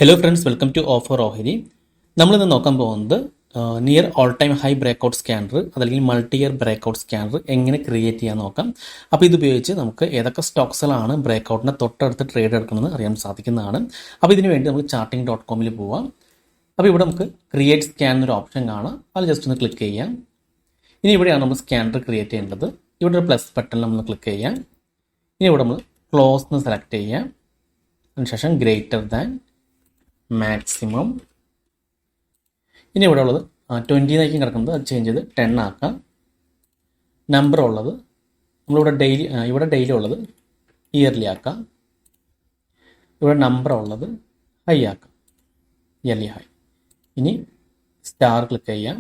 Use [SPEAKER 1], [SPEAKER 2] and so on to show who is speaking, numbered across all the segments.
[SPEAKER 1] Hello friends, welcome to offer ഓഹരി. നമ്മളിന്ന് നോക്കാൻ പോകുന്നത് near all time high breakout scanner അതല്ലെങ്കിൽ മൾട്ടി ഇയർ ബ്രേക്കൗട്ട് സ്കാനർ എങ്ങനെ ക്രിയേറ്റ് ചെയ്യാൻ നോക്കാം. അപ്പോൾ ഇതുപയോഗിച്ച് നമുക്ക് ഏതൊക്കെ സ്റ്റോക്സുകളാണ് ബ്രേക്കൗട്ടിനെ തൊട്ടടുത്ത് ട്രേഡ് എടുക്കണമെന്ന് അറിയാൻ സാധിക്കുന്നതാണ്. അപ്പോൾ ഇതിനു വേണ്ടി നമ്മൾ charting.com പോവാം. അപ്പോൾ ഇവിടെ നമുക്ക് ക്രിയേറ്റ് സ്കാൻ എന്നൊരു ഓപ്ഷൻ കാണാം. അത് ജസ്റ്റ് ഒന്ന് ക്ലിക്ക് ചെയ്യാം. ഇനി ഇവിടെയാണ് നമ്മൾ സ്കാനർ ക്രിയേറ്റ് ചെയ്യേണ്ടത്. ഇവിടെ ഒരു പ്ലസ് ബട്ടണിൽ നമ്മൾ ക്ലിക്ക് ചെയ്യാം. ഇനി ഇവിടെ നമ്മൾ ക്ലോസ് എന്ന് സെലക്ട് ചെയ്യാം. അതിനുശേഷം ഗ്രേറ്റർ ദാൻ മാക്സിമം. ഇനി ഇവിടെ ഉള്ളത് 20 ആയിരിക്കും കിടക്കുന്നത്, അത് ചേഞ്ച് ചെയ്ത് 10 ആക്കാം. നമ്പർ ഉള്ളത് നമ്മളിവിടെ ഡെയിലി ഉള്ളത് ഇയർലി ആക്കാം. ഇവിടെ നമ്പർ ഉള്ളത് ഹൈ ആക്കാം, ഇയർലി ഹൈ. ഇനി സ്റ്റാർ ക്ലിക്ക് ചെയ്യാം.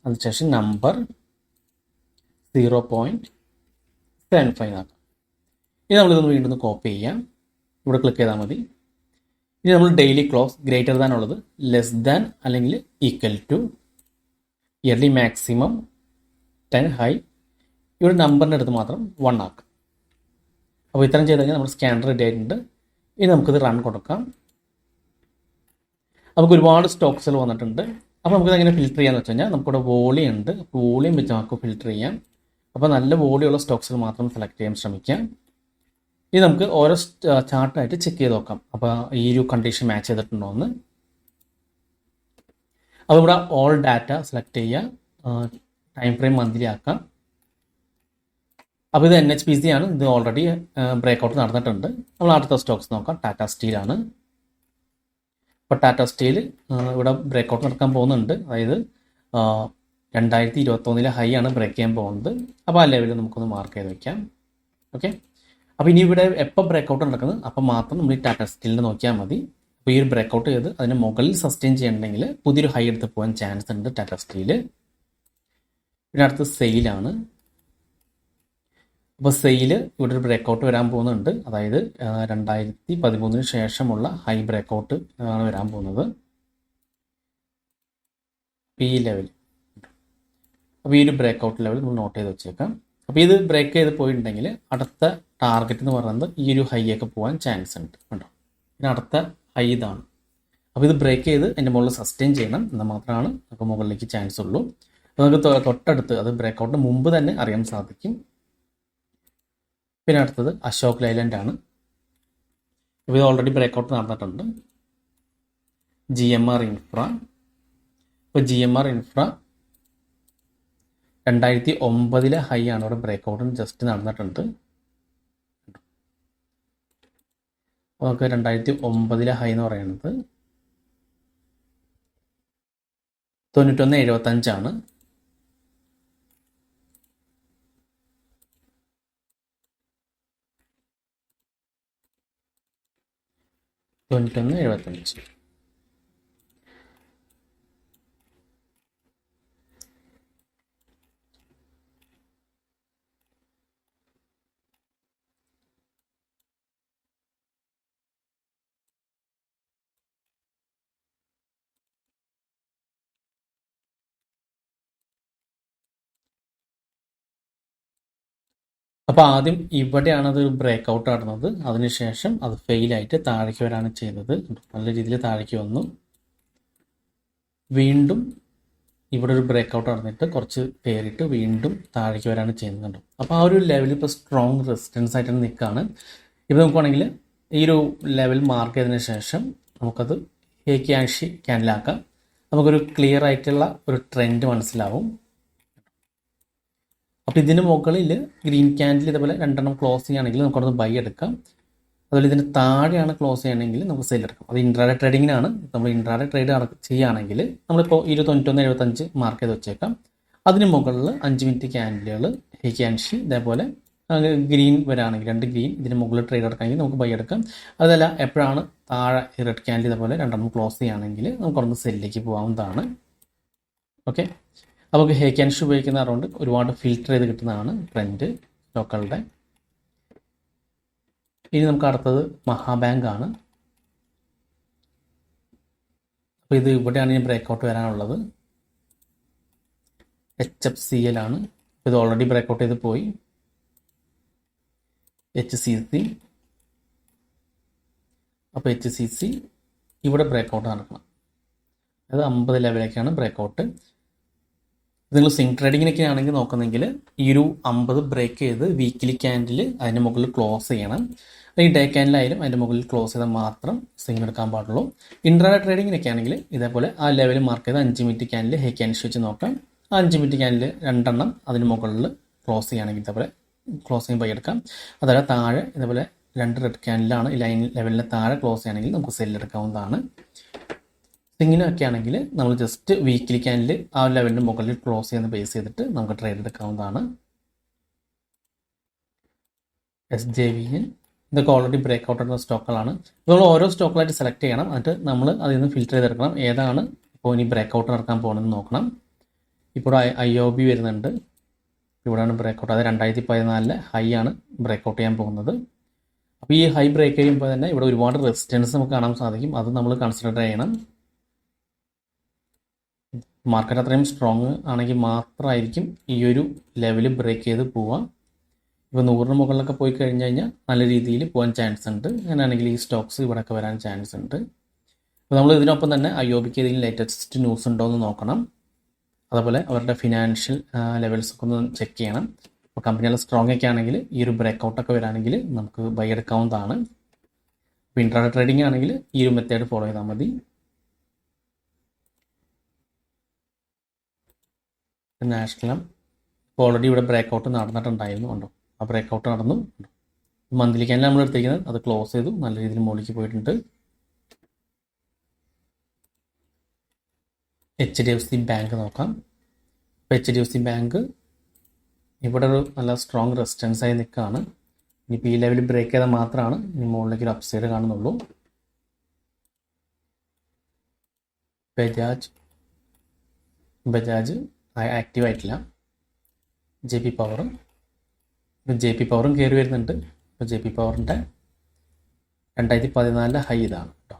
[SPEAKER 1] അതിനുശേഷം നമ്പർ 0.75 ആക്കാം. ഇനി നമ്മളിതൊന്ന് വീണ്ടും കോപ്പി ചെയ്യാം. ഇവിടെ ക്ലിക്ക് ചെയ്താൽ മതി. ഇനി നമ്മൾ ഡെയിലി ക്ലോസ് ഗ്രേറ്റർ ദാൻ ഉള്ളത് ലെസ് ദാൻ അല്ലെങ്കിൽ equal to, yearly maximum 10 high. ഇവിടെ നമ്പറിൻ്റെ അടുത്ത് മാത്രം 1 ആക്കാം. അപ്പോൾ ഇത്രയും ചെയ്ത് കഴിഞ്ഞാൽ നമ്മൾ സ്കാനർ റെഡി ആയിട്ടുണ്ട്. ഇനി നമുക്കിത് റൺ കൊടുക്കാം. നമുക്ക് ഒരുപാട് സ്റ്റോക്സുകൾ വന്നിട്ടുണ്ട്. അപ്പോൾ നമുക്കിത് എങ്ങനെ ഫിൽറ്റർ ചെയ്യാന്ന് വെച്ച് കഴിഞ്ഞാൽ നമുക്കിവിടെ വോളിയം ഉണ്ട്. വോളിയം വെച്ച് നമുക്ക് ഫിൽറ്റർ ചെയ്യാം. അപ്പോൾ നല്ല വോളിയുള്ള സ്റ്റോക്സുകൾ മാത്രം സെലക്ട് ചെയ്യാൻ ശ്രമിക്കാം. ഇനി നമുക്ക് ഓരോ ചാർട്ടായിട്ട് ചെക്ക് ചെയ്ത് നോക്കാം. അപ്പോൾ ഈ ഒരു കണ്ടീഷൻ മാച്ച് ചെയ്തിട്ടുണ്ടോ എന്ന്. അപ്പോൾ ഇവിടെ ഓൾ ഡാറ്റ സെലക്ട് ചെയ്യുക, ടൈം ഫ്രെയിം മന്ത്ലി ആക്കാം. അപ്പോൾ ഇത് NHPC ആണ്. ഇത് ഓൾറെഡി ബ്രേക്കൗട്ട് നടന്നിട്ടുണ്ട്. നമ്മൾ അടുത്ത സ്റ്റോക്സ് നോക്കാം. ടാറ്റ സ്റ്റീലാണ്. അപ്പോൾ ടാറ്റ സ്റ്റീൽ ഇവിടെ ബ്രേക്കൗട്ട് നടക്കാൻ പോകുന്നുണ്ട്. അതായത് 2021 ഹൈ ആണ് ബ്രേക്ക് ചെയ്യാൻ പോകുന്നത്. അപ്പോൾ ആ ലെവലിൽ നമുക്കൊന്ന് മാർക്ക് ചെയ്ത് വെക്കാം. ഓക്കെ. അപ്പോൾ ഇനി ഇവിടെ എപ്പോൾ ബ്രേക്കൗട്ട് നടക്കുന്നത് അപ്പോൾ മാത്രം നമ്മൾ ഈ ടാറ്റ സ്റ്റീലിന് നോക്കിയാൽ മതി. അപ്പോൾ ഈ ഒരു ബ്രേക്കൗട്ട് ചെയ്ത് അതിന് മുകളിൽ സസ്റ്റെയിൻ ചെയ്യണമെങ്കിൽ പുതിയൊരു ഹൈ എടുത്ത് പോകാൻ ചാൻസ് ഉണ്ട് ടാറ്റ സ്റ്റീല്. പിന്നെ അടുത്ത് സെയിലാണ്. അപ്പോൾ സെയില് ഇവിടെ ഒരു ബ്രേക്കൗട്ട് വരാൻ പോകുന്നുണ്ട്. അതായത് 2013 ശേഷമുള്ള ഹൈ ബ്രേക്കൗട്ട് ആണ് വരാൻ പോകുന്നത്. ഈ ലെവൽ, അപ്പോൾ ഈ ഒരു ബ്രേക്കൗട്ട് ലെവൽ നമ്മൾ നോട്ട് ചെയ്ത് വെച്ചേക്കാം. അപ്പോൾ ഇത് ബ്രേക്ക് ചെയ്ത് പോയിട്ടുണ്ടെങ്കിൽ അടുത്ത ടാർഗറ്റ് എന്ന് പറയുന്നത് ഈ ഒരു ഹൈ ഒക്കെ പോകാൻ ചാൻസ് ഉണ്ട് കേട്ടോ. പിന്നെ അടുത്ത ഹൈ ഇതാണ്. അപ്പോൾ ഇത് ബ്രേക്ക് ചെയ്ത് അതിൻ്റെ മുകളിൽ സസ്റ്റെയിൻ ചെയ്യണം, എന്നാൽ മാത്രമാണ് നമുക്ക് മുകളിലേക്ക് ചാൻസ് ഉള്ളൂ. അപ്പോൾ നമുക്ക് തൊട്ടടുത്ത് അത് ബ്രേക്കൗട്ടിന് മുമ്പ് തന്നെ അറിയാൻ സാധിക്കും. പിന്നെ അടുത്തത് അശോക് ലൈലൻഡ് ആണ്. അപ്പോൾ ഇത് ഓൾറെഡി ബ്രേക്കൗട്ട് നടന്നിട്ടുണ്ട്. GMR infra. ഇപ്പോൾ GMR ഇൻഫ്ര 2009 ഹൈ ആണ് ഇവിടെ ബ്രേക്കൗട്ടിന് ജസ്റ്റ് നടന്നിട്ടുണ്ട്. നമുക്ക് 2009 ഹൈ എന്ന് പറയുന്നത് 91.75 ആണ്. അപ്പോൾ ആദ്യം ഇവിടെയാണ് അത് ബ്രേക്കൗട്ട് നടന്നത്. അതിനുശേഷം അത് ഫെയിലായിട്ട് താഴേക്ക് വരാണ് ചെയ്തത്. നല്ല രീതിയിൽ താഴേക്ക് വന്നു. വീണ്ടും ഇവിടെ ഒരു ബ്രേക്കൗട്ട് നടന്നിട്ട് കുറച്ച് കയറിയിട്ട് വീണ്ടും താഴേക്ക് വരാണ് ചെയ്യുന്നത്. അപ്പോൾ ആ ഒരു ലെവൽ ഇപ്പോൾ സ്ട്രോങ് റെസിസ്റ്റൻസ് ആയിട്ട് നിൽക്കുകയാണ്. ഇപ്പോൾ നോക്കുവാണെങ്കിൽ ഈ ഒരു ലെവൽ മാർക്ക് ചെയ്തതിന് ശേഷം നമുക്കത് ഹേക്കിയാഷി ക്യാൻഡിലാക്കാം. നമുക്കൊരു ക്ലിയർ ആയിട്ടുള്ള ഒരു ട്രെൻഡ് മനസ്സിലാവും. അപ്പോൾ ഇതിന് മുകളിൽ ഗ്രീൻ ക്യാൻഡിൽ ഇതേപോലെ 2 ക്ലോസ് ചെയ്യുകയാണെങ്കിൽ നമുക്കവിടുന്ന് ബൈ എടുക്കാം. അതുപോലെ ഇതിന് താഴെയാണ് ക്ലോസ് ചെയ്യണമെങ്കിൽ നമുക്ക് സെയിൽ എടുക്കാം. അത് ഇൻട്രാഡേ ട്രേഡിങ്ങിനാണ്. നമ്മൾ ഇൻട്രാഡേ ട്രേഡ് ചെയ്യുകയാണെങ്കിൽ നമ്മളിപ്പോൾ 21.75 മാർക്ക് ചെയ്ത് വെച്ചേക്കാം. അതിന് മുകളിൽ 5 മിനിറ്റ് ക്യാൻഡിലുകൾ ഹേക്കിയാൻഷി ഇതേപോലെ ഗ്രീൻ വരാണെങ്കിൽ 2 ഗ്രീൻ ഇതിന് മുകളിൽ ട്രേഡ് എടുക്കാമെങ്കിൽ നമുക്ക് ബൈ എടുക്കാം. അതല്ല എപ്പോഴാണ് താഴെ റെഡ് ക്യാൻഡിൽ ഇതേപോലെ 2 ക്ലോസ് ചെയ്യുകയാണെങ്കിൽ നമുക്ക് അവിടുന്ന് സെല്ലിലേക്ക് പോകാവുന്നതാണ്. ഓക്കെ. അപ്പോൾ ഹേക്കിയാൻഷി ഉപയോഗിക്കുന്ന അതുകൊണ്ട് ഒരുപാട് ഫിൽറ്റർ ചെയ്ത് കിട്ടുന്നതാണ് ട്രെൻഡ് സ്റ്റോക്കുകളുടെ. ഇനി നമുക്ക് അടുത്തത് മഹാബാങ്ക് ആണ്. അപ്പോൾ ഇത് ഇവിടെയാണ് ഇനി ബ്രേക്കൗട്ട് വരാനുള്ളത്. HFCL ആണ്. ഇത് ഓൾറെഡി ബ്രേക്കൗട്ട് ചെയ്ത് പോയി. HCC. അപ്പോൾ HCC ഇവിടെ ബ്രേക്കൗട്ട് നടക്കണം. അത് 50 ലെവലിലേക്കാണ് ബ്രേക്കൗട്ട്. നിങ്ങൾ സ്വിംഗ് ട്രേഡിങ്ങിനൊക്കെ ആണെങ്കിൽ നോക്കുന്നെങ്കിൽ ഈ ഒരു 50 ബ്രേക്ക് ചെയ്ത് വീക്കിലി ക്യാൻഡിൽ അതിൻ്റെ മുകളിൽ ക്ലോസ് ചെയ്യണം. അല്ലെങ്കിൽ ഡേ ക്യാൻഡിലായാലും അതിൻ്റെ മുകളിൽ ക്ലോസ് ചെയ്താൽ മാത്രം സ്വിംഗ് എടുക്കാൻ പാടുള്ളൂ. ഇൻട്രാഡേ ട്രേഡിങ്ങിനൊക്കെ ആണെങ്കിൽ ഇതേപോലെ ആ ലെവൽ മാർക്ക് ചെയ്ത് 5 മിനിറ്റ് ക്യാൻഡിൽ ഹൈ ക്യാൻഡിൽ വെച്ച് നോക്കാം. ആ 5 മിനിറ്റ് ക്യാൻഡിൽ 2 എണ്ണം അതിന് മുകളിൽ ക്ലോസ് ചെയ്യുകയാണെങ്കിൽ ഇതേപോലെ ക്ലോസിങ് ബൈ എടുക്കാം. അതല്ല താഴെ ഇതേപോലെ 2 റെഡ് ക്യാൻഡിലാണ് ഈ ലൈൻ ലെവലിന് താഴെ ക്ലോസ് ചെയ്യുകയാണെങ്കിൽ നമുക്ക് സെല്ല് എടുക്കാവുന്നതാണ്. സ്വിങ്ങിനൊക്കെ ആണെങ്കിൽ നമ്മൾ ജസ്റ്റ് വീക്കിലി ക്യാൻഡിൽ ആ ലെവലിന് മുകളിൽ ക്ലോസ് ചെയ്യുന്ന ബേസ് ചെയ്തിട്ട് നമുക്ക് ട്രേഡ് എടുക്കാവുന്നതാണ്. SJVN ഇതൊക്കെ ഓൾറെഡി ബ്രേക്ക് ഔട്ട് ആയിട്ടുള്ള സ്റ്റോക്കുകളാണ്. നമ്മൾ ഓരോ സ്റ്റോക്കുകളായിട്ട് സെലക്ട് ചെയ്യണം. എന്നിട്ട് നമ്മൾ അതിൽ നിന്ന് ഫിൽറ്റർ ചെയ്തെടുക്കണം ഏതാണ് ഇപ്പോൾ ഇനി ബ്രേക്ക് ഔട്ട് നടക്കാൻ പോകണമെന്ന് നോക്കണം. ഇപ്പോൾ IOB വരുന്നുണ്ട്. ഇവിടെയാണ് ബ്രേക്ക് ഔട്ട്. അത് 2014 ഹൈ ആണ് ബ്രേക്ക് ഔട്ട് ചെയ്യാൻ പോകുന്നത്. അപ്പോൾ ഈ ഹൈ ബ്രേക്ക് ചെയ്യുമ്പോൾ തന്നെ ഇവിടെ ഒരുപാട് റെസിസ്റ്റൻസ് നമുക്ക് കാണാൻ സാധിക്കും. അത് നമ്മൾ കൺസിഡർ ചെയ്യണം. മാർക്കറ്റ് അത്രയും സ്ട്രോങ് ആണെങ്കിൽ മാത്രമായിരിക്കും ഈ ഒരു ലെവൽ ബ്രേക്ക് ചെയ്ത് പോവാം. ഇപ്പോൾ 100 മുകളിലൊക്കെ പോയി കഴിഞ്ഞ് കഴിഞ്ഞാൽ നല്ല രീതിയിൽ പോകാൻ ചാൻസ് ഉണ്ട്. അങ്ങനെയാണെങ്കിൽ ഈ സ്റ്റോക്സ് ഇവിടെയൊക്കെ വരാൻ ചാൻസ് ഉണ്ട്. അപ്പോൾ നമ്മൾ ഇതിനൊപ്പം തന്നെ IOBക്ക് ഏതെങ്കിലും ലേറ്റസ്റ്റ് ന്യൂസ് ഉണ്ടോ എന്ന് നോക്കണം. അതുപോലെ അവരുടെ ഫിനാൻഷ്യൽ ലെവൽസ് ഒക്കെ ഒന്ന് ചെക്ക് ചെയ്യണം. അപ്പോൾ കമ്പനികൾ സ്ട്രോങ് ഒക്കെ ആണെങ്കിൽ ഈ ഒരു ബ്രേക്ക് ഔട്ടൊക്കെ വരാണെങ്കിൽ നമുക്ക് ബൈ എടുക്കാവുന്നതാണ്. ഇപ്പോൾ ഇൻട്രാഡേ ട്രേഡിംഗ് ആണെങ്കിൽ ഈ ഒരു മെത്തേഡ് ഫോളോ ചെയ്താൽ മതി. നാഷണൽ ഇപ്പോൾ ഓൾറെഡി ഇവിടെ ബ്രേക്ക് ഔട്ട് നടന്നിട്ടുണ്ടായിരുന്നു. ഉണ്ടോ? ആ ബ്രേക്ക് ഔട്ട് നടന്നു. മന്ത്ലി ക്യാൻഡിൽ നമ്മൾ എടുത്തിരിക്കുന്നത് അത് ക്ലോസ് ചെയ്തു, നല്ല രീതിയിൽ മുകളിലേക്ക് പോയിട്ടുണ്ട്. HDFC ബാങ്ക് നോക്കാം. ഇപ്പോൾ HDFC ബാങ്ക് ഇവിടെ ഒരു നല്ല സ്ട്രോങ് റെസിസ്റ്റൻസ് ആയി നിൽക്കുകയാണ്. ഇനിയിപ്പോൾ ഈ ലെവൽ ബ്രേക്ക് ചെയ്താൽ മാത്രമാണ് ഇനി മുകളിലേക്ക് ഒരു അപ്സൈഡ് കാണുന്നുള്ളൂ. ബജാജ് ആക്റ്റീവ് ആയിട്ടില്ല. JP പവറും കയറി വരുന്നുണ്ട്. ഇപ്പോൾ JP പവറിൻ്റെ 2014 ഹൈ ഇതാണ് കേട്ടോ.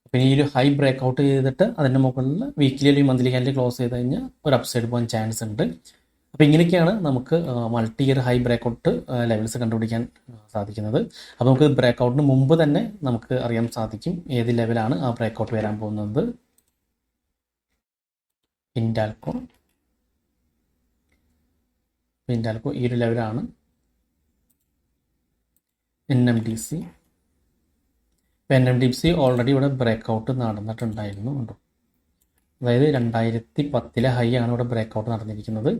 [SPEAKER 1] അപ്പോൾ ഈ ഒരു ഹൈ ബ്രേക്ക് ഔട്ട് ചെയ്തിട്ട് അതിൻ്റെ മുകളിൽ വീക്കിലി അല്ലെങ്കിൽ മന്ത്ലി ക്യാൻഡിൽ ക്ലോസ് ചെയ്ത് കഴിഞ്ഞാൽ ഒരു അപ്സൈഡ് പോകാൻ ചാൻസ് ഉണ്ട്. അപ്പോൾ ഇങ്ങനെയൊക്കെയാണ് നമുക്ക് multi year high breakout levels കണ്ടുപിടിക്കാൻ സാധിക്കുന്നത്. അപ്പോൾ നമുക്ക് ബ്രേക്ക് ഔട്ടിന് മുമ്പ് തന്നെ നമുക്ക് അറിയാൻ സാധിക്കും ഏത് ലെവലാണ് ആ ബ്രേക്ക് ഔട്ട് വരാൻ പോകുന്നത്. ഇൻഡാൽക്കോ ഈ ഒരു ലെവലാണ്. NMDC ഓൾറെഡി ഇവിടെ ബ്രേക്ക് ഔട്ട് നടന്നിട്ടുണ്ടായിരുന്നു. ഉണ്ടോ? അതായത് 2010 ഹൈ ആണ് ഇവിടെ ബ്രേക്ക് ഔട്ട് നടന്നിരിക്കുന്നത്.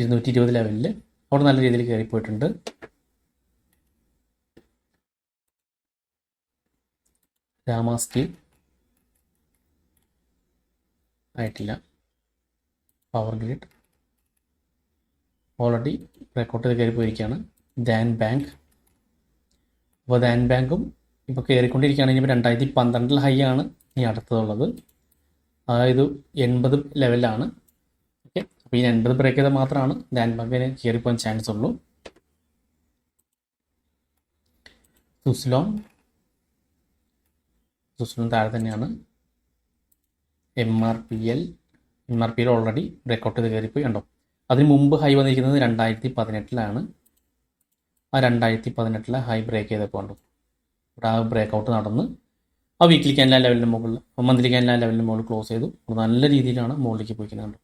[SPEAKER 1] 220 ലെവലിൽ അവിടെ നല്ല രീതിയിൽ കയറിപ്പോയിട്ടുണ്ട്. രാമ സ്റ്റീൽ ആയിട്ടില്ല. Power grid already breakout ചെയ്ത് കയറിപ്പോയിരിക്കുകയാണ്. ദാൻ ബാങ്ക് അപ്പോൾ ദാൻ ബാങ്കും ഇപ്പോൾ കയറിക്കൊണ്ടിരിക്കുകയാണ്. ഇനിയിപ്പോൾ 2012 ഹൈ ആണ് ഈ അടുത്തതുള്ളത്. അതായത് 80 ലെവലാണ്. ഓക്കെ, അപ്പോൾ ഈ 80 ബ്രേക്ക് ചെയ്താൽ മാത്രമാണ് ദാൻ ബാങ്കിന് കയറിപ്പോകാൻ ചാൻസ് ഉള്ളൂ. സുസ്ലോൺ താഴെ തന്നെയാണ്. MRPL ഓൾറെഡി ബ്രേക്ക് ഔട്ട് ചെയ്ത് കയറിപ്പോയി. കണ്ടോ? അതിന് മുമ്പ് ഹൈ വന്നിരിക്കുന്നത് 2018 ആ 2018 ഹൈ ബ്രേക്ക് ചെയ്തപ്പോൾ ഉണ്ടോ ഇവിടെ ആ ബ്രേക്ക് ഔട്ട് നടന്ന് ആ വീക്കിലി ക്യാൻഡിൽ ലെവലിൻ്റെ മുകളിൽ മന്ത്ലി ക്യാൻഡിൽ ലെവലിൻ്റെ മുകളിൽ ക്ലോസ് ചെയ്തു. നല്ല രീതിയിലാണ് മുകളിലേക്ക് പോയിക്കുന്നത്.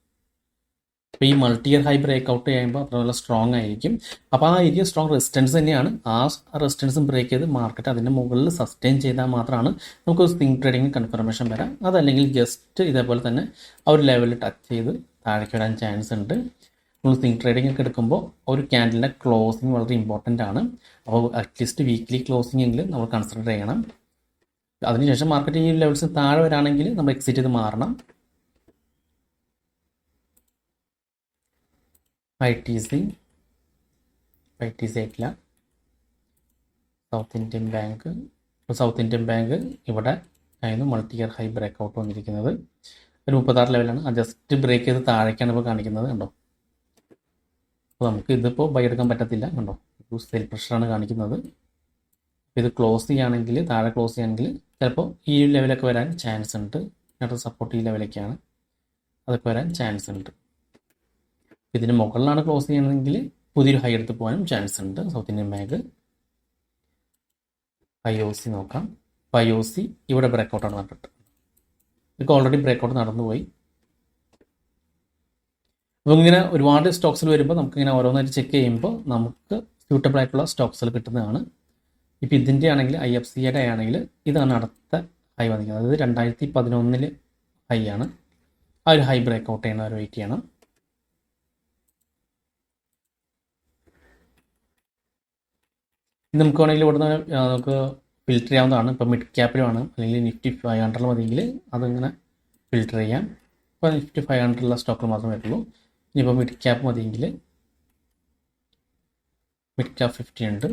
[SPEAKER 1] അപ്പോൾ ഈ multi year high breakout ചെയ്യുമ്പോൾ അത്ര നല്ല സ്ട്രോങ് ആയിരിക്കും. അപ്പോൾ ആ ഏരിയ സ്ട്രോങ് റെസിസ്റ്റൻസ് തന്നെയാണ്. ആ റെസിസ്റ്റൻസും ബ്രേക്ക് ചെയ്ത് മാർക്കറ്റ് അതിൻ്റെ മുകളിൽ സസ്റ്റെയിൻ ചെയ്താൽ മാത്രമാണ് നമുക്ക് സ്വിംഗ് ട്രേഡിങ്ങിന് കൺഫർമേഷൻ വരാം. അതല്ലെങ്കിൽ ജസ്റ്റ് ഇതേപോലെ തന്നെ ആ ഒരു ലെവലിൽ ടച്ച് ചെയ്ത് താഴേക്ക് വരാൻ ചാൻസ് ഉണ്ട്. നമ്മൾ സ്വിംഗ് ട്രേഡിംഗ് ഒക്കെ എടുക്കുമ്പോൾ ഒരു ക്യാൻഡിലിൻ്റെ ക്ലോസിങ് വളരെ ഇമ്പോർട്ടൻ്റ് ആണ്. അപ്പോൾ അറ്റ്ലീസ്റ്റ് വീക്ക്ലി ക്ലോസിംഗ് എങ്കിലും നമ്മൾ കൺസിഡർ ചെയ്യണം. അതിനുശേഷം മാർക്കറ്റ് ഈ ലെവൽസ് താഴെ വരാണെങ്കിൽ നമ്മൾ എക്സിറ്റ് ചെയ്ത് മാറണം. ITC ആയിട്ടില്ല. സൗത്ത് ഇന്ത്യൻ ബാങ്ക് ഇവിടെ ആയിരുന്നു multi year high breakout വന്നിരിക്കുന്നത്. ഒരു 36 ലെവലാണ്. ആ ജസ്റ്റ് ബ്രേക്ക് ചെയ്ത് താഴേക്കാണ് ഇപ്പോൾ കാണിക്കുന്നത്. കണ്ടോ? അപ്പോൾ നമുക്ക് ഇതിപ്പോൾ ബൈ എടുക്കാൻ പറ്റത്തില്ല. കണ്ടോ? സെൽ പ്രഷറാണ് കാണിക്കുന്നത്. ഇത് ക്ലോസ് ചെയ്യുകയാണെങ്കിൽ താഴെ ക്ലോസ് ചെയ്യുകയാണെങ്കിൽ ചിലപ്പോൾ ഈ ലെവലൊക്കെ വരാൻ ചാൻസ് ഉണ്ട്. അടുത്ത സപ്പോർട്ട് ഈ ലെവലൊക്കെയാണ്, അതൊക്കെ വരാൻ ചാൻസ് ഉണ്ട്. ഇതിന് മുകളിലാണ് ക്ലോസ് ചെയ്യുന്നതെങ്കിൽ പുതിയൊരു ഹൈ എടുത്ത് പോകാനും ചാൻസ് ഉണ്ട്. South Indian bank. IOC നോക്കാം. YOC ഇവിടെ ബ്രേക്കൗട്ടാണ് നടന്നിട്ട്. ഇതൊക്കെ ഓൾറെഡി ബ്രേക്കൗട്ട് നടന്നുപോയി. അപ്പോൾ ഇങ്ങനെ ഒരുപാട് സ്റ്റോക്സിൽ വരുമ്പോൾ നമുക്കിങ്ങനെ ഓരോന്നായിട്ട് ചെക്ക് ചെയ്യുമ്പോൾ നമുക്ക് സ്യൂട്ടബിൾ ആയിട്ടുള്ള സ്റ്റോക്സുകൾ കിട്ടുന്നതാണ്. ഇപ്പോൾ ഇതിൻ്റെ ആണെങ്കിൽ IFCയുടെ ആണെങ്കിൽ ഇതാണ് അടുത്ത ഹൈ വന്നിരിക്കുന്നത്. അതായത് 2011 ഹൈ ആണ്. ആ ഒരു ഹൈ ബ്രേക്കൗട്ട് ചെയ്യണ ഒരു വെയിറ്റ് ചെയ്യണം. ഇത് നമുക്ക് വേണമെങ്കിൽ ഇവിടുന്ന് നമുക്ക് ഫിൽറ്റർ ചെയ്യാവുന്നതാണ്. ഇപ്പോൾ മിഡ് ക്യാപ്പിലുമാണ് അല്ലെങ്കിൽ Nifty 500 മതിയെങ്കിൽ അതിങ്ങനെ ഫിൽറ്റർ ചെയ്യാം. ഇപ്പോൾ Nifty 500 സ്റ്റോക്കുകൾ മാത്രമേ വരുള്ളൂ. ഇനിയിപ്പോൾ മിഡ് ക്യാപ്പ് മതിയെങ്കിൽ മിഡ് ക്യാപ്പ് 50 ഉണ്ട്,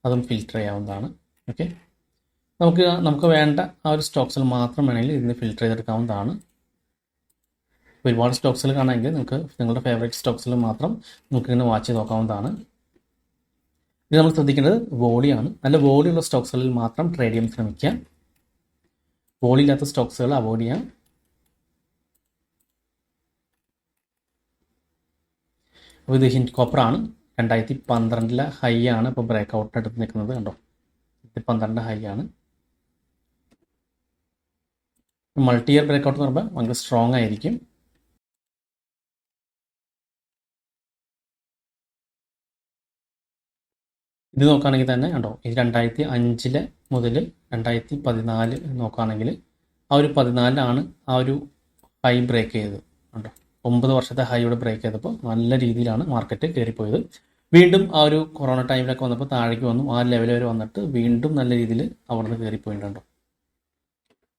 [SPEAKER 1] അതും ഫിൽറ്റർ ചെയ്യാവുന്നതാണ്. ഓക്കെ, നമുക്ക് വേണ്ട ആ ഒരു സ്റ്റോക്സിൽ മാത്രം വേണമെങ്കിൽ ഇതിന് ഫിൽറ്റർ ചെയ്തെടുക്കാവുന്നതാണ്. ഒരുപാട് സ്റ്റോക്സിൽ കാണണമെങ്കിൽ നിങ്ങൾക്ക് നിങ്ങളുടെ ഫേവറേറ്റ് സ്റ്റോക്സിൽ മാത്രം നിങ്ങൾക്ക് ഇങ്ങനെ വാച്ച് ചെയ്ത് നോക്കാവുന്നതാണ്. ഇത് നമ്മൾ ശ്രദ്ധിക്കേണ്ടത് വോളിയാണ്. നല്ല വോളിയുള്ള സ്റ്റോക്സുകളിൽ മാത്രം ട്രേഡ് ചെയ്യാൻ ശ്രമിക്കുക. വോളി ഇല്ലാത്ത സ്റ്റോക്സുകൾ അവോയ്ഡ് ചെയ്യാം. അപ്പോൾ ഇത് ഹിൻഡ് കോപ്പറാണ്. 2012 ഹൈ ആണ് ഇപ്പോൾ ബ്രേക്കൗട്ട് എടുത്ത് നിൽക്കുന്നത്. കണ്ടോ, 2012 ഹൈ ആണ്. മൾട്ടി ഇയർ ബ്രേക്കൗട്ട് എന്ന് പറയുമ്പോൾ ഭയങ്കര സ്ട്രോങ് ആയിരിക്കും. ഇത് നോക്കുകയാണെങ്കിൽ തന്നെ കണ്ടോ, ഇത് 2005 മുതൽ 2014 നോക്കുകയാണെങ്കിൽ ആ ഒരു 14 ആ ഒരു ഹൈ ബ്രേക്ക് ചെയ്തത്. കണ്ടോ, 9 വർഷത്തെ ഹൈ ഇവിടെ ബ്രേക്ക് ചെയ്തപ്പോൾ നല്ല രീതിയിലാണ് മാർക്കറ്റ് കയറിപ്പോയത്. വീണ്ടും ആ ഒരു കൊറോണ ടൈമിലൊക്കെ വന്നപ്പോൾ താഴേക്ക് വന്നു. ആ ലെവൽ വരെ വന്നിട്ട് വീണ്ടും നല്ല രീതിയിൽ അവിടെ നിന്ന് കയറിപ്പോയിട്ടുണ്ടോ.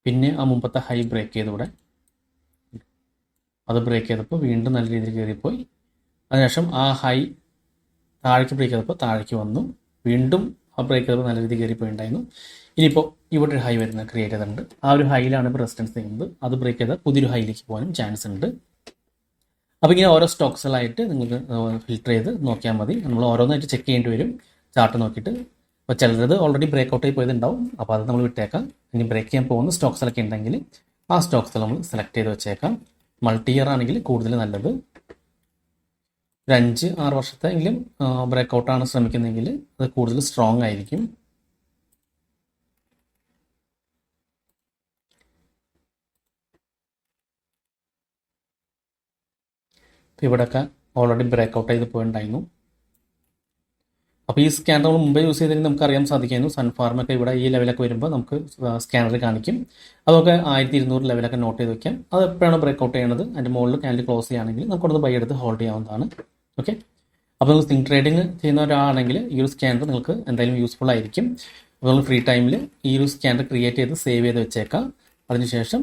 [SPEAKER 1] പിന്നെ ആ മുമ്പത്തെ ഹൈ ബ്രേക്ക് ചെയ്തൂടെ, അത് ബ്രേക്ക് ചെയ്തപ്പോൾ വീണ്ടും നല്ല രീതിയിൽ കയറിപ്പോയി. അതിനുശേഷം ആ ഹൈ താഴേക്ക് ബ്രേക്ക് ചെയ്തപ്പോൾ താഴേക്ക് വന്നു. വീണ്ടും ആ ബ്രേക്ക് ചെയ്തപ്പോൾ നല്ല രീതിയിൽ കയറിപ്പോയിട്ടുണ്ടായിരുന്നു. ഇനിയിപ്പോൾ ഇവിടെ ഒരു ഹൈ വരുന്ന ക്രിയേറ്റ് ചെയ്തിട്ടുണ്ട്. ആ ഒരു ഹൈയിലാണ് ഇപ്പോൾ റെസിസ്റ്റൻസ് ചെയ്യുന്നത്. അത് ബ്രേക്ക് ചെയ്താൽ പുതിയൊരു ഹൈയിലേക്ക് പോകാനും ചാൻസ് ഉണ്ട്. അപ്പോൾ ഇങ്ങനെ ഓരോ സ്റ്റോക്സുകളായിട്ട് നിങ്ങൾക്ക് ഫിൽറ്റർ ചെയ്ത് നോക്കിയാൽ മതി. നമ്മൾ ഓരോന്നായിട്ട് ചെക്ക് ചെയ്യേണ്ടി വരും ചാർട്ട് നോക്കിയിട്ട്. അപ്പോൾ ചിലത് ഓൾറെഡി ബ്രേക്കൗട്ട് ആയി പോയതുണ്ടാവും. അപ്പോൾ അത് നമ്മൾ വിട്ടേക്കാം. ഇനി ബ്രേക്ക് ചെയ്യാൻ പോകുന്ന സ്റ്റോക്സുകളൊക്കെ ഉണ്ടെങ്കിൽ ആ സ്റ്റോക്സ് നമ്മൾ സെലക്ട് ചെയ്ത് വെച്ചേക്കാം. മൾട്ടി ഇയർ ആണെങ്കിൽ കൂടുതൽ നല്ലത്. ഒരു 5-6 വർഷത്തെ എങ്കിലും ബ്രേക്കൗട്ടാണ് ശ്രമിക്കുന്നതെങ്കിൽ അത് കൂടുതൽ സ്ട്രോങ് ആയിരിക്കും. ഇവിടെയൊക്കെ ഓൾറെഡി ബ്രേക്കൗട്ട് ചെയ്ത് പോയിട്ടുണ്ടായിരുന്നു. അപ്പോൾ ഈ സ്കാനർ നമ്മൾ മുമ്പേ യൂസ് ചെയ്തെങ്കിൽ നമുക്ക് അറിയാൻ സാധിക്കുന്നു. സൺഫാർമൊക്കെ ഇവിടെ ഈ ലെവലൊക്കെ വരുമ്പോൾ നമുക്ക് സ്കാനർ കാണിക്കും. അതൊക്കെ 1200 ലെവലൊക്കെ നോട്ട് ചെയ്ത് വെക്കാം. അത് എപ്പോഴാണ് ബ്രേക്കൗട്ട് ചെയ്യണത് അതിൻ്റെ മുകളിൽ ക്യാൻഡിൽ ക്ലോസ് ചെയ്യുകയാണെങ്കിൽ നമുക്കത് ബൈ എടുത്ത് ഹോൾഡ് ചെയ്യാവുന്നതാണ്. ഓക്കെ, അപ്പോൾ നിങ്ങൾ സ്വിംഗ് ട്രേഡിങ് ചെയ്യുന്ന ഒരാളാണെങ്കിൽ ഈ ഒരു സ്കാനർ നിങ്ങൾക്ക് എന്തായാലും യൂസ്ഫുൾ ആയിരിക്കും. അപ്പോൾ നിങ്ങൾ ഫ്രീ ടൈമിൽ ഈ ഒരു സ്കാനർ ക്രിയേറ്റ് ചെയ്ത് സേവ് ചെയ്ത് വെച്ചേക്കാം. അതിനുശേഷം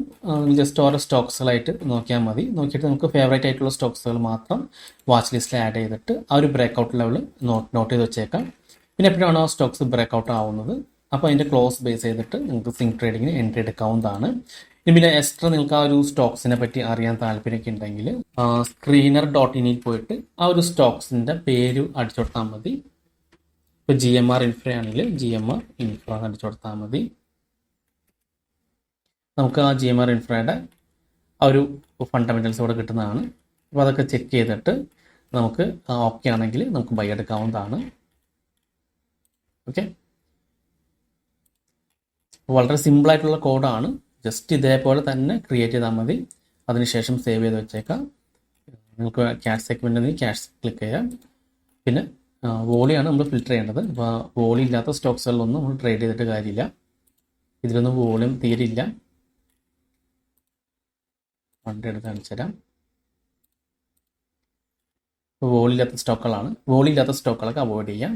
[SPEAKER 1] ജസ്റ്റ് ഓരോ സ്റ്റോക്സുകളായിട്ട് നോക്കിയാൽ മതി. നോക്കിയിട്ട് നമുക്ക് ഫേവറേറ്റ് ആയിട്ടുള്ള സ്റ്റോക്സുകൾ മാത്രം വാച്ച് ലിസ്റ്റിൽ ആഡ് ചെയ്തിട്ട് ആ ഒരു ബ്രേക്കൗട്ട് ലെവൽ നോട്ട് ചെയ്ത് വെച്ചേക്കാം. പിന്നെ എപ്പോഴാണോ ആ സ്റ്റോക്സ് ബ്രേക്കൗട്ട് ആവുന്നത് അപ്പോൾ അതിൻ്റെ ക്ലോസ് ബേസ് ചെയ്തിട്ട് നിങ്ങൾക്ക് സ്വിംഗ് ട്രേഡിങ്ങിന് എൻട്രി എടുക്കാവുന്നതാണ്. പിന്നെ എക്സ്ട്രാ നിങ്ങൾക്ക് ആ ഒരു സ്റ്റോക്സിനെ പറ്റി അറിയാൻ താല്പര്യമൊക്കെ ഉണ്ടെങ്കിൽ screener.in പോയിട്ട് ആ ഒരു സ്റ്റോക്സിൻ്റെ പേര് അടിച്ചു കൊടുത്താൽ മതി. ഇപ്പോൾ GMR Infra ആണെങ്കിൽ GMR Infra അടിച്ചു കൊടുത്താൽ മതി. നമുക്ക് ആ GMR Infrയുടെ ആ ഒരു ഫണ്ടമെൻ്റൽസ് ഇവിടെ കിട്ടുന്നതാണ്. അപ്പോൾ അതൊക്കെ ചെക്ക് ചെയ്തിട്ട് നമുക്ക് ഓക്കെ ആണെങ്കിൽ നമുക്ക് ബൈ എടുക്കാവുന്നതാണ്. ഓക്കെ, വളരെ സിമ്പിളായിട്ടുള്ള കോഡാണ്. ജസ്റ്റ് ഇതേപോലെ തന്നെ ക്രിയേറ്റ് ചെയ്താൽ മതി. അതിനുശേഷം സേവ് ചെയ്ത് വെച്ചേക്കാം. നിങ്ങൾക്ക് ക്യാഷ് സെഗ്മെൻറ്റിൽ ക്യാഷ് ക്ലിക്ക് ചെയ്യാം. പിന്നെ വോളിയാണ് നമ്മൾ ഫിൽറ്റർ ചെയ്യേണ്ടത്. അപ്പോൾ വോളി ഇല്ലാത്ത സ്റ്റോക്സുകളിലൊന്നും നമ്മൾ ട്രേഡ് ചെയ്തിട്ട് കാര്യമില്ല. ഇതിലൊന്നും വോളിയം തീരില്ല. ഫണ്ട് എടുത്ത് കാണിച്ചു തരാം. വോളി ഇല്ലാത്ത സ്റ്റോക്കുകളൊക്കെ അവോയ്ഡ് ചെയ്യാം.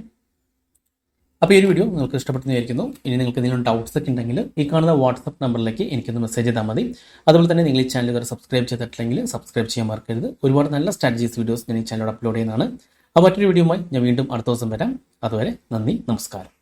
[SPEAKER 1] അപ്പോൾ ഈ ഒരു വീഡിയോ നിങ്ങൾക്ക് ഇഷ്ടപ്പെട്ടെന്ന് വിചാരിക്കുന്നു. ഇനി നിങ്ങൾക്ക് എന്തെങ്കിലും ഡൗട്ട്സ് ഒക്കെ ഉണ്ടെങ്കിൽ ഈ കാണുന്ന വാട്സപ്പ് നമ്പറിലേക്ക് എനിക്കൊന്ന് മെസ്സേജ് ചെയ്താൽ മതി. അതുപോലെ തന്നെ നിങ്ങൾ ഈ ചാനൽ ഇതുവരെ സബ്സ്ക്രൈബ് ചെയ്തിട്ടില്ലെങ്കിൽ സബ്സ്ക്രൈബ് ചെയ്യാൻ മറക്കരുത്. ഒരുപാട് നല്ല സ്ട്രാറ്റജീസ് വീഡിയോസ് ഞാൻ ഈ ചാനലിൽ അപ്ലോഡ് ചെയ്യുന്നതാണ്. അപ്പോൾ മറ്റൊരു വീഡിയോയുമായി ഞാൻ വീണ്ടും അടുത്ത ദിവസം വരാം. അതുവരെ നന്ദി, നമസ്കാരം.